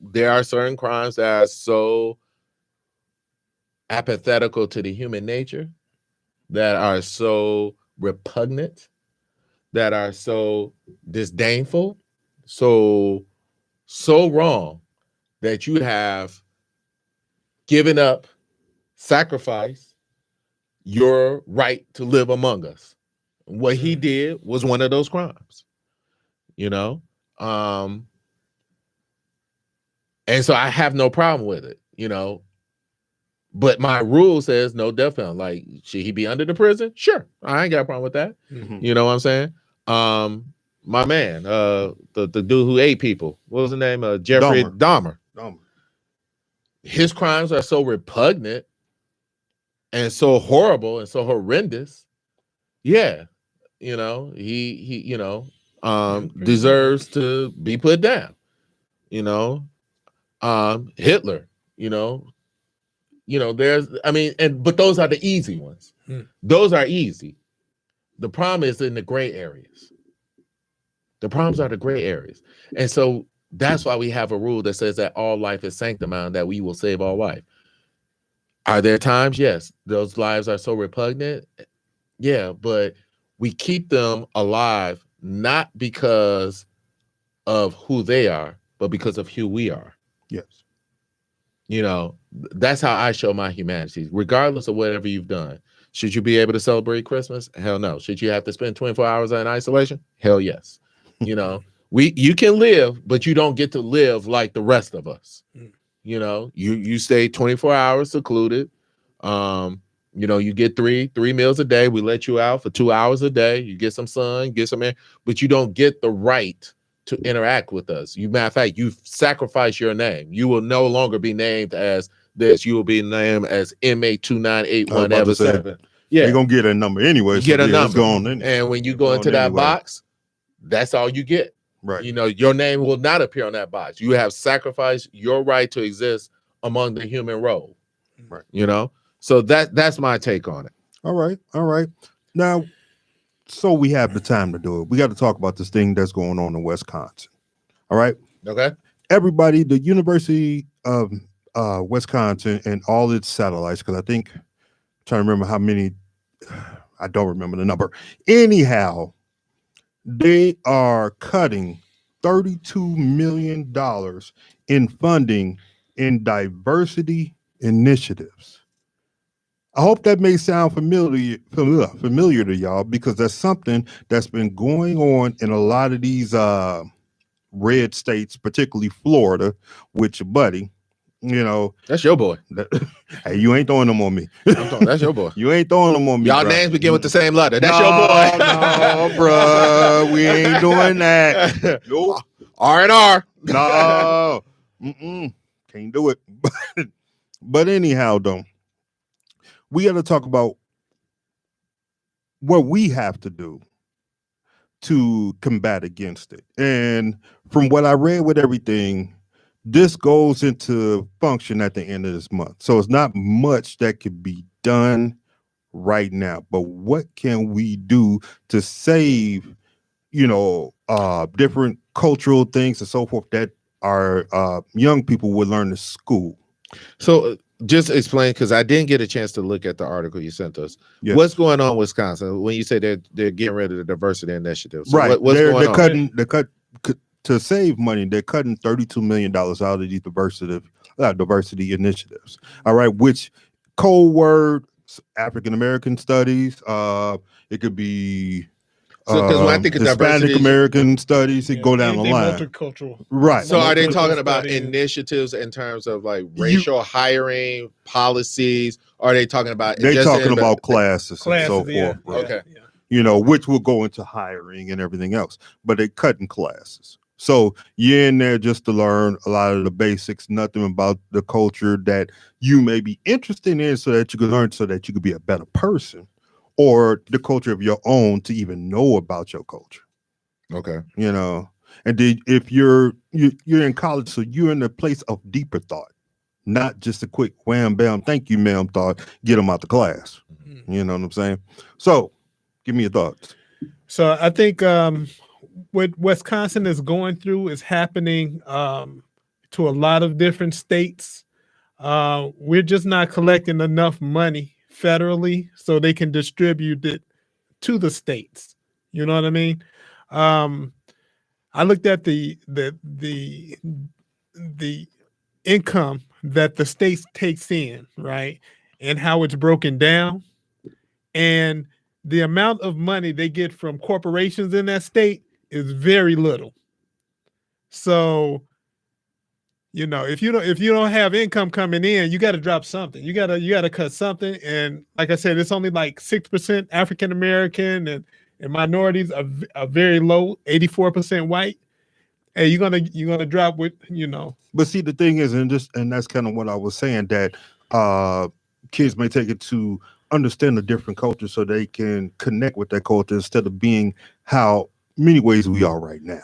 There are certain crimes that are so apathetical to the human nature, that are so repugnant, that are so disdainful, so wrong, that you have given up, sacrificed your right to live among us. What he did was one of those crimes. And so I have no problem with it, But my rule says no death penalty. Like, should he be under the prison? Sure. I ain't got a problem with that. Mhm. You know what I'm saying? My man, the dude who ate people, what was the name? Jeffrey Dahmer. His crimes are so repugnant and so horrible and so horrendous. Yeah, he deserves to be put down. Hitler, but those are the easy ones. Those are easy. The problem is in the gray areas. The problems are the gray areas. And so that's why we have a rule that says that all life is sanctified, that we will save all life. Are there times? Yes. Those lives are so repugnant. Yeah, but we keep them alive not because of who they are, but because of who we are. Yes. That's how I show my humanity, regardless of whatever you've done. Should you be able to celebrate Christmas? Hell no. Should you have to spend 24 hours in isolation? Hell yes. You can live, but you don't get to live like the rest of us. You stay 24 hours secluded. You get three meals a day. We let you out for 2 hours a day. You get some sun, get some air, but you don't get the right to interact with us. Matter of fact, you sacrifice your name. You will no longer be named as this. You will be named as inmate 2981 Yeah, you're gonna get a number anyway. You get a number, and when you go into that box, that's all you get. Right. Your name will not appear on that box. You have sacrificed your right to exist among the human roll. Right. So that's my take on it. All right. Now, so we have the time to do it. We got to talk about this thing that's going on in Wisconsin. All right. Okay. Everybody, the University of Wisconsin and all its satellites, because I think I'm trying to remember how many. I don't remember the number. Anyhow, they are cutting $32 million in funding in diversity initiatives. I hope that may sound familiar to y'all, because that's something that's been going on in a lot of these red states, particularly Florida, with your buddy. That's your boy. Hey, you ain't throwing them on me. That's your boy. You ain't throwing them on me. Y'all bro. Names begin with the same letter. That's your boy. No, bro, we ain't doing that. Nope. R&R. No, can't do it. But anyhow, though, we got to talk about what we have to do to combat against it. And from what I read with everything, this goes into function at the end of this month. So it's not much that could be done right now. But what can we do to save, different cultural things and so forth that our young people would learn in school? So just explain, because I didn't get a chance to look at the article you sent us. Yes. What's going on in Wisconsin when you say they're getting rid of the diversity initiative? So right. What's going on? They're cutting to save money. They're cutting $32 million out of these diversity initiatives. All right. Which code word, African American studies. It could be because when I think of Hispanic American studies, it go down the line. Multicultural. Right. So are they talking about initiatives in terms of like racial hiring policies? Or are they talking about? They're talking about classes and so forth. Yeah. Okay. Yeah. Which will go into hiring and everything else, but they're cutting classes. So you're in there just to learn a lot of the basics, nothing about the culture that you may be interested in, so that you can learn, so that you could be a better person, or the culture of your own to even know about your culture. Okay. And then if you're in college, so you're in a place of deeper thought, not just a quick wham bam, thank you ma'am thought, get them out the class. You know what I'm saying? So give me your thoughts. So I think what Wisconsin is going through is happening to a lot of different states. We're just not collecting enough money federally so they can distribute it to the states. You know what I mean? I looked at the income that the states takes in, right, and how it's broken down, and the amount of money they get from corporations in that state is very little. So if you don't have income coming in, you got to drop something. You got to cut something. And like I said, it's only like 6% African American and minorities are very low, 84% white. Hey, you're gonna drop with. But see, the thing is, and that's kind of what I was saying, that kids may take it to understand a different culture so they can connect with that culture instead of being how many ways we are right now.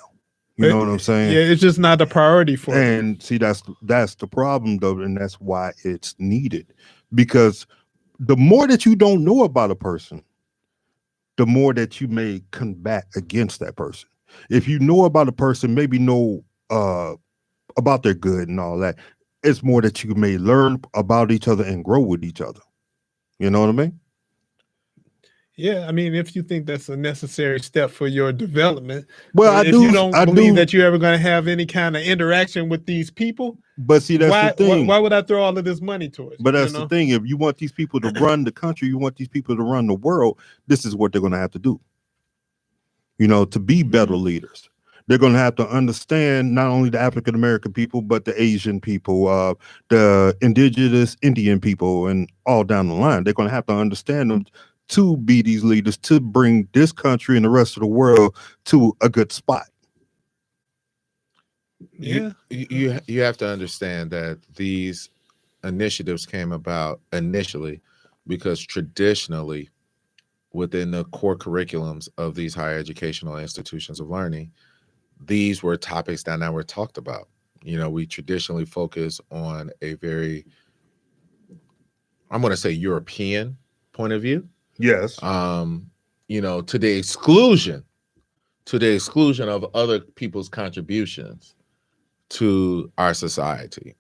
You know what I'm saying? Yeah, it's just not a priority for them. And see, that's the problem, though, and that's why it's needed. Because the more that you don't know about a person, the more that you may combat against that person. If you know about a person, maybe know about their good and all that, it's more that you may learn about each other and grow with each other. You know what I mean? Yeah, I mean, if you think that's a necessary step for your development, well, if you don't believe that you're ever going to have any kind of interaction with these people, but see, that's the thing. Why would I throw all of this money towards? But that's the thing. If you want these people to run the country, you want these people to run the world, this is what they're going to have to do. To be better leaders. They're going to have to understand not only the African American people, but the Asian people, the indigenous Indian people, and all down the line. They're going to have to understand them to be these leaders, to bring this country and the rest of the world to a good spot. Yeah, you have to understand that these initiatives came about initially because traditionally, within the core curriculums of these higher educational institutions of learning, these were topics that now were talked about. We traditionally focus on a very, I'm going to say, European point of view. Yes. To the exclusion of other people's contributions to our society.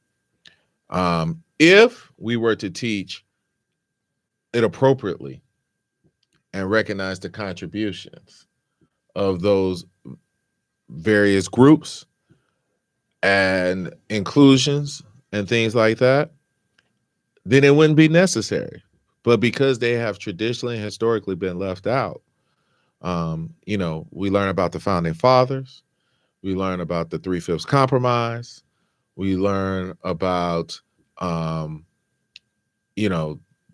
If we were to teach it appropriately and recognize the contributions of those various groups and inclusions and things like that, then it wouldn't be necessary. But because they have traditionally and historically been left out, we learn about the founding fathers, we learn about the 3/5 compromise, we learn about,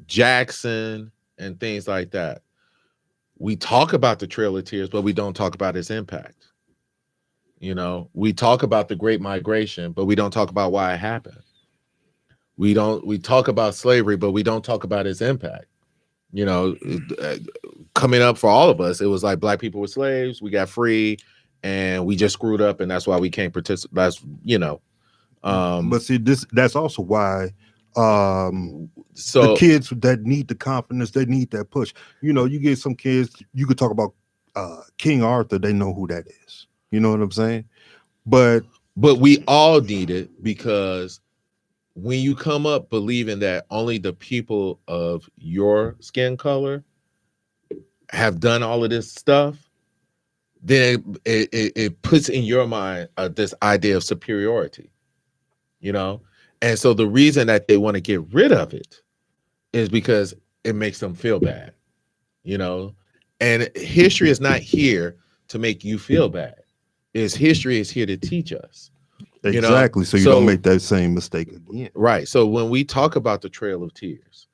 Jackson and things like that. We talk about the Trail of Tears, but we don't talk about its impact. We talk about the Great Migration, but we don't talk about why it happened. We talk about slavery, but we don't talk about its impact. Coming up for all of us, it was like black people were slaves, we got free, and we just screwed up, and that's why we can't participate. That's but see, that's also why the kids that need the confidence, they need that push. You get some kids, you could talk about King Arthur, they know who that is. You know what I'm saying? But we all need it, because when you come up believing that only the people of your skin color have done all of this stuff, then it puts in your mind this idea of superiority, And so the reason that they want to get rid of it is because it makes them feel bad, And history is not here to make you feel bad. History is here to teach us. Exactly. So you don't make that same mistake again. Right. So when we talk about the Trail of Tears,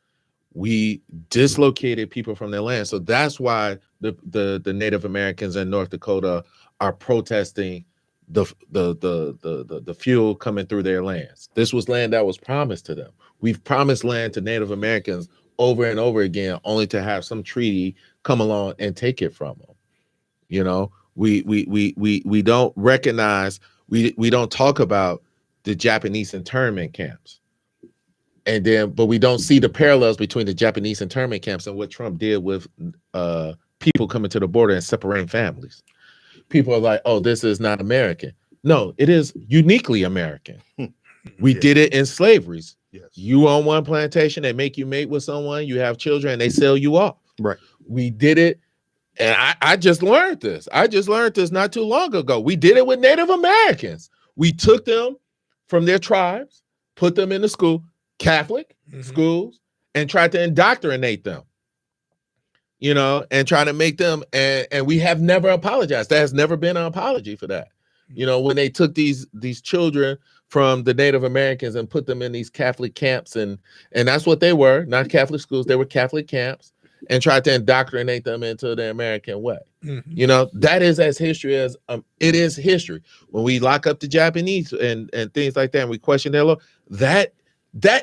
we dislocated people from their land. So that's why the Native Americans in North Dakota are protesting the fuel coming through their lands. This was land that was promised to them. We've promised land to Native Americans over and over again, only to have some treaty come along and take it from them. We don't recognize, we don't talk about the Japanese internment camps. But we don't see the parallels between the Japanese internment camps and what Trump did with people coming to the border and separating families. People are like, oh, this is not American. No, it is uniquely American. We did it in slavery. Yes. You on one plantation, they make you mate with someone, you have children, and they sell you off. Right. We did it. And I just learned this. Not too long ago. We did it with Native Americans. We took them from their tribes, put them in the school, Catholic schools, and tried to indoctrinate them, and trying to make them, and we have never apologized. There has never been an apology for that. When they took these children from the Native Americans and put them in these Catholic camps, and that's what they were, not Catholic schools, they were Catholic camps, and tried to indoctrinate them into the American way. You know, that is as history as it is history. When we lock up the Japanese and things like that, and we question their law, that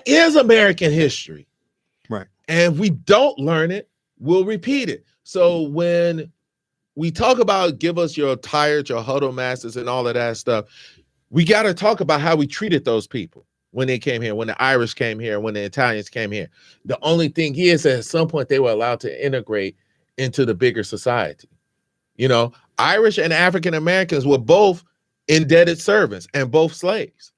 is American history. Right. And if we don't learn it, we'll repeat it. So when we talk about give us your tired, your huddle masters and all of that stuff, we got to talk about how we treated those people when they came here, when the Irish came here, when the Italians came here. The only thing is that at some point they were allowed to integrate into the bigger society. You know, Irish and African Americans were both indebted servants and both slaves.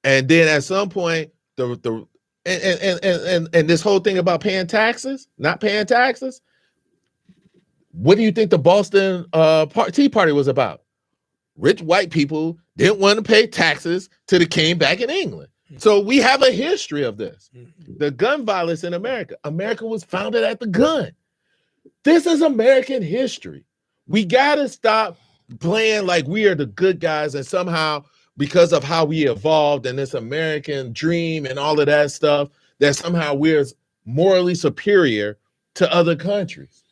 And then at some point, and this whole thing about paying taxes, not paying taxes. What do you think the Boston Tea Party was about? Rich white people didn't want to pay taxes to the king back in England. So we have a history of this. The gun violence in America. America was founded at the gun. This is American history. We got to stop playing like we are the good guys and somehow because of how we evolved and this American dream and all of that stuff, that somehow we're morally superior to other countries.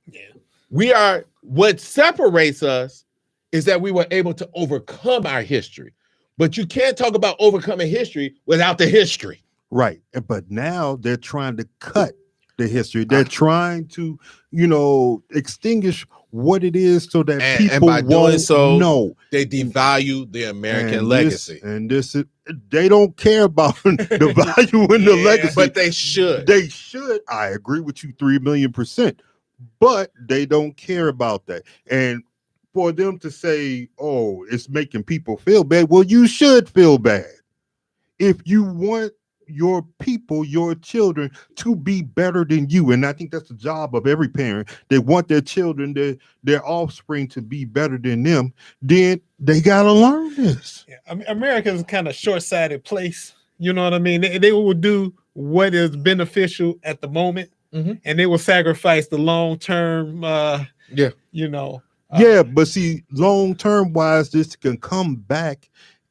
Yeah. We are, what separates us is that we were able to overcome our history. But you can't talk about overcoming history without the history. Right. But now they're trying to cut the history. They're trying to, you know, extinguish what it is so that people and by doing won't so, know. They devalue the American legacy. This is, they don't care about the value in the legacy. But they should. They should. I agree with you 3,000,000%. But they don't care about that. And for them to say, oh, it's making people feel bad. Well, you should feel bad. If you want your people, your children to be better than you. And I think that's the job of every parent. They want their children, their offspring to be better than them. Then they got to learn this. Yeah. I mean, America is a kind of short-sighted place. You know what I mean? They will do what is beneficial at the moment, and they will sacrifice the long-term, you know. But see, long-term wise, this can come back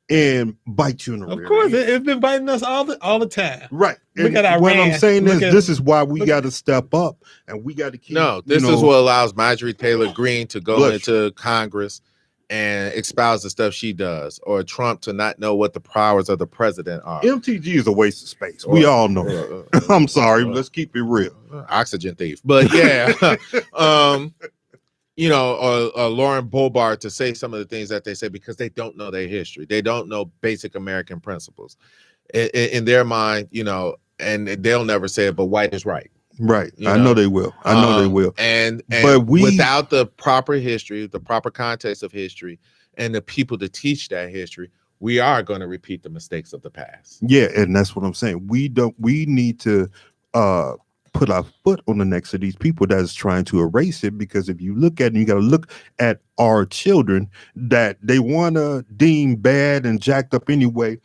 and bite you in the rear. Of course, it's been biting us all the time. Right. Look at Iran. What I'm saying is, this is why we got to step up and we got to keep. No, this is what allows Marjorie Taylor Greene to go into Congress and espouse the stuff she does, or Trump to not know what the powers of the president are. MTG is a waste of space. We all know that. I'm sorry. Let's keep it real. Oxygen thief. But yeah, you know, or Lauren Boebert to say some of the things that they say because they don't know their history. They don't know basic American principles. In their mind, you know, and they'll never say it, but white is right. Right. I know they will. I know they will. But without the proper history, the proper context of history, and the people to teach that history, we are going to repeat the mistakes of the past. Yeah, and that's what I'm saying. We need to put our foot on the necks of these people that is trying to erase it, because if you look at it, you got to look at our children that they want to deem bad and jacked up anyway.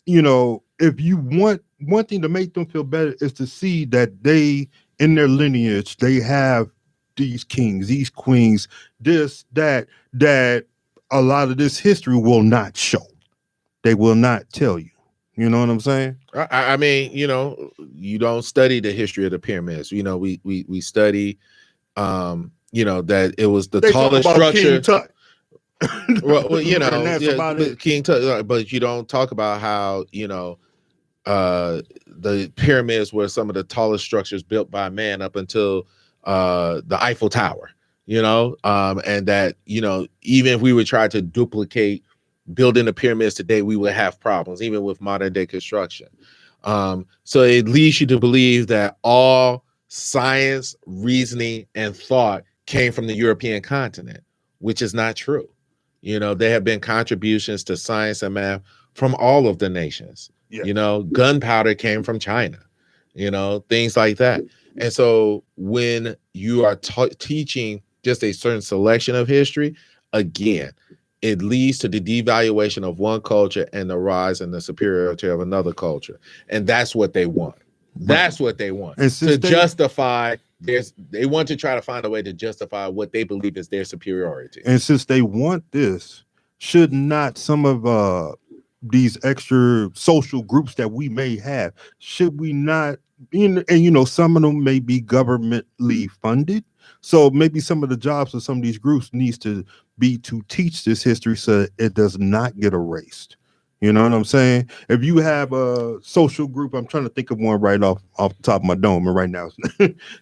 You know, if you want one thing to make them feel better is to see that they, in their lineage, they have these kings, these queens, this, that a lot of this history will not show. They will not tell you. You know what I'm saying? I mean, you know, you don't study the history of the pyramids. You know, we study, you know, that it was the tallest structure. Well, you know, King Tut, but you don't talk about how, you know, the pyramids were some of the tallest structures built by man up until the Eiffel Tower, you know, and that, you know, even if we would try to duplicate building the pyramids today, we would have problems, even with modern day construction. So it leads you to believe that all science, reasoning, and thought came from the European continent, which is not true. You know, there have been contributions to science and math from all of the nations. Yeah. You know, gunpowder came from China, you know, things like that. And so when you are teaching just a certain selection of history, again, it leads to the devaluation of one culture and the rise and the superiority of another culture. And that's what they want. That's what they want. To justify they want to try to find a way to justify what they believe is their superiority. And since they want this, should not some of these extra social groups that we may have, should we not, and some of them may be governmentally funded, so maybe some of the jobs of some of these groups needs to be to teach this history so it does not get erased. You know what I'm saying? If you have a social group, I'm trying to think of one right off the top of my dome, and right now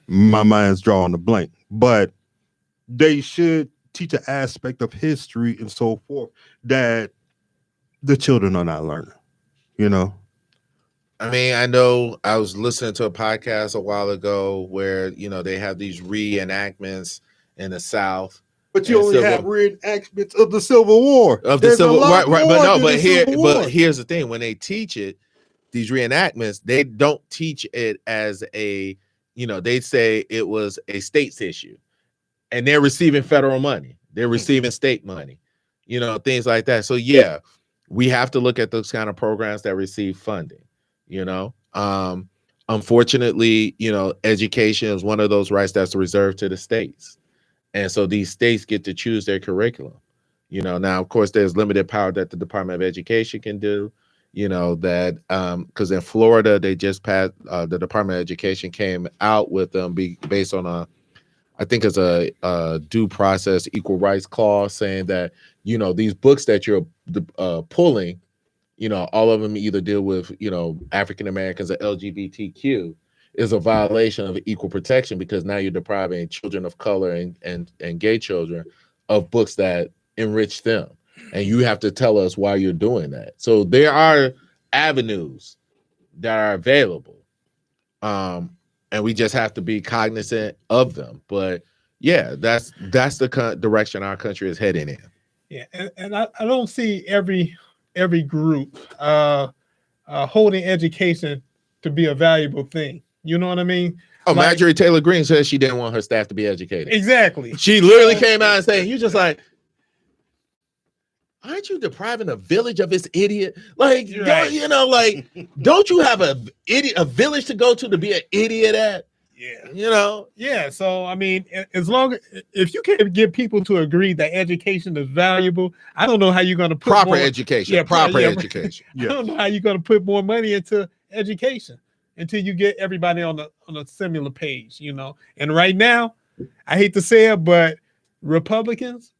my mind's drawing a blank, but they should teach an aspect of history and so forth that the children are not learning, I mean, I know I was listening to a podcast a while ago where, they have these reenactments in the South. But you only have reenactments of the Civil War. Of the Civil War, right? But here's the thing: when they teach it, these reenactments, they don't teach it as a, they say it was a state's issue, and they're receiving federal money, they're receiving state money, things like that. So yeah, we have to look at those kind of programs that receive funding. Unfortunately, education is one of those rights that's reserved to the states. And so these states get to choose their curriculum. Now, of course, there's limited power that the Department of Education can do, that because in Florida, they just passed, the Department of Education came out with them based on I think it's a due process equal rights clause saying that, these books that you're pulling, all of them either deal with, African Americans or LGBTQ, is a violation of equal protection because now you're depriving children of color and gay children of books that enrich them. And you have to tell us why you're doing that. So there are avenues that are available. And we just have to be cognizant of them. But yeah, that's the direction our country is heading in. Yeah. And I don't see every group holding education to be a valuable thing. You know what I mean? Oh, Marjorie Taylor Greene said she didn't want her staff to be educated. Exactly. She literally came out and saying, "You just like, aren't you depriving a village of its idiot? Like, right. Don't you have a village to go to be an idiot at? Yeah. Yeah. So I mean, if you can get people to agree that education is valuable, I don't know how you're going to put proper education. Yeah, education. I don't know how you're going to put more money into education until you get everybody on a similar page, And right now, I hate to say it, but Republicans,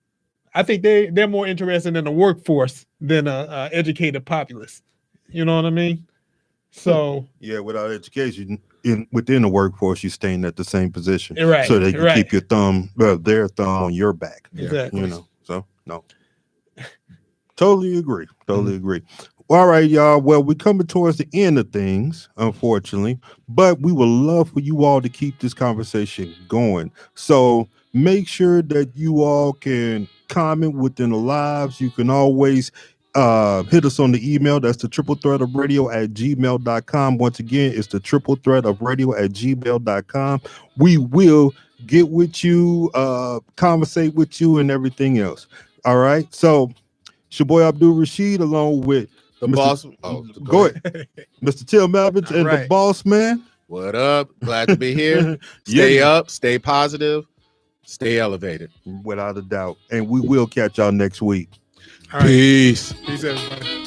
I think they're more interested in the workforce than a educated populace. You know what I mean? So yeah, without education within the workforce, you're staying at the same position, right? So they can keep their thumb on your back. Exactly. So no, totally agree. Agree. All right, y'all. Well, we're coming towards the end of things, unfortunately, but we would love for you all to keep this conversation going. So make sure that you all can comment within the lives. You can always hit us on the email. That's the triplethreatofradio@gmail.com. Once again, it's the triplethreatofradio@gmail.com. We will get with you, conversate with you, and everything else. All right. So it's your boy Abdul Rashid along with the boss. Go ahead. Mr. Till Malvins and the boss man. What up? Glad to be here. Stay up, stay positive, stay elevated. Without a doubt. And we will catch y'all next week. All right. Peace. Peace, everybody.